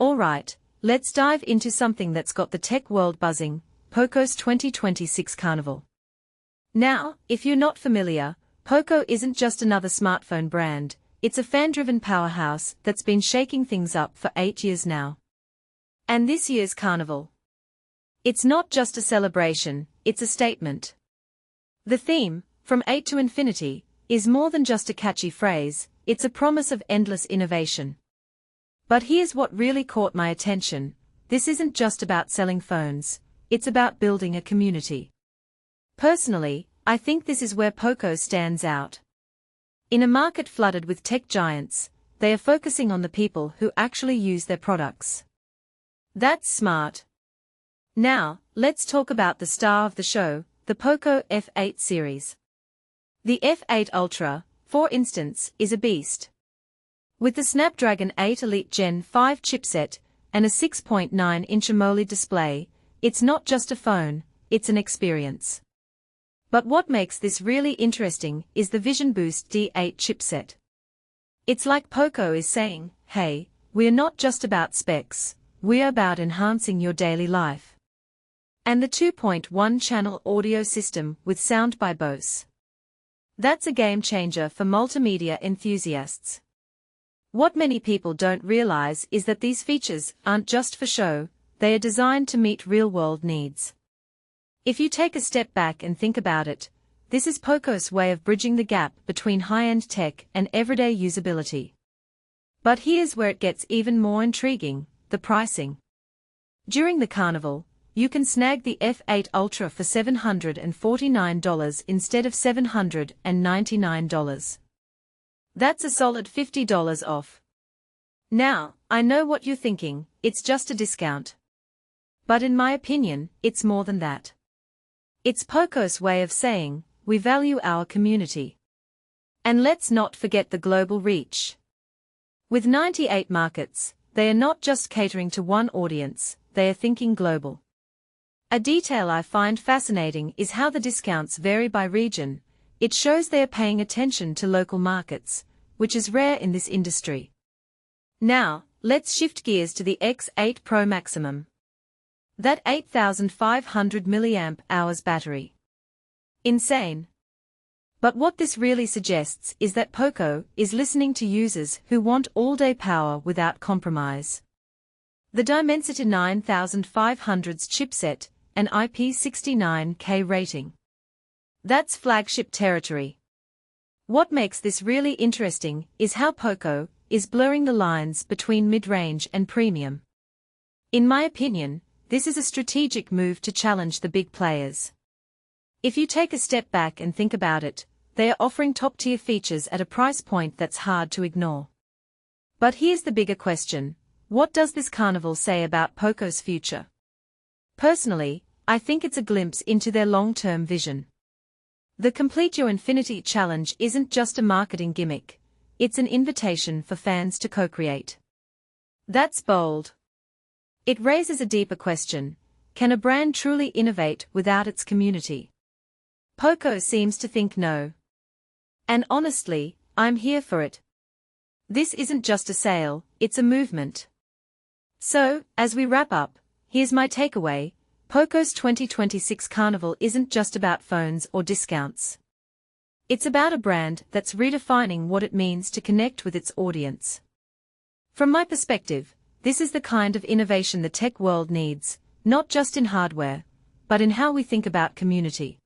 Alright, let's dive into something that's got the tech world buzzing, POCO's 2026 Carnival. Now, if you're not familiar, POCO isn't just another smartphone brand, it's a fan-driven powerhouse that's been shaking things up for 8 years now. And this year's Carnival, it's not just a celebration, it's a statement. The theme, From 8 to Infinity, is more than just a catchy phrase, it's a promise of endless innovation. But here's what really caught my attention: this isn't just about selling phones, it's about building a community. Personally, I think this is where POCO stands out. In a market flooded with tech giants, they are focusing on the people who actually use their products. That's smart. Now, let's talk about the star of the show, the POCO F8 series. The F8 Ultra, for instance, is a beast. With the Snapdragon 8 Elite Gen 5 chipset and a 6.9-inch AMOLED display, it's not just a phone, it's an experience. But what makes this really interesting is the Vision Boost D8 chipset. It's like POCO is saying, hey, we're not just about specs, we're about enhancing your daily life. And the 2.1-channel audio system with sound by Bose. That's a game changer for multimedia enthusiasts. What many people don't realize is that these features aren't just for show, they are designed to meet real-world needs. If you take a step back and think about it, this is POCO's way of bridging the gap between high-end tech and everyday usability. But here's where it gets even more intriguing: the pricing. During the Carnival, you can snag the F8 Ultra for $749 instead of $799. That's a solid $50 off. Now, I know what you're thinking, it's just a discount. But in my opinion, it's more than that. It's POCO's way of saying, we value our community. And let's not forget the global reach. With 98 markets, they are not just catering to one audience, they are thinking global. A detail I find fascinating is how the discounts vary by region. It shows they are paying attention to local markets, which is rare in this industry. Now, let's shift gears to the X8 Pro Maximum. That 8,500 mAh battery. Insane. But what this really suggests is that POCO is listening to users who want all-day power without compromise. The Dimensity 9500's chipset, an IP69K rating. That's flagship territory. What makes this really interesting is how POCO is blurring the lines between mid-range and premium. In my opinion, this is a strategic move to challenge the big players. If you take a step back and think about it, they are offering top-tier features at a price point that's hard to ignore. But here's the bigger question: what does this Carnival say about POCO's future? Personally, I think it's a glimpse into their long-term vision. The Complete Your Infinity Challenge isn't just a marketing gimmick, it's an invitation for fans to co-create. That's bold. It raises a deeper question: can a brand truly innovate without its community? POCO seems to think no. And honestly, I'm here for it. This isn't just a sale, it's a movement. So, as we wrap up, here's my takeaway: POCO's 2026 Carnival isn't just about phones or discounts. It's about a brand that's redefining what it means to connect with its audience. From my perspective, this is the kind of innovation the tech world needs, not just in hardware, but in how we think about community.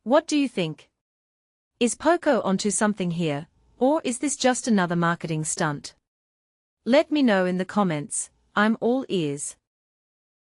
What do you think? Is POCO onto something here, or is this just another marketing stunt? Let me know in the comments, I'm all ears.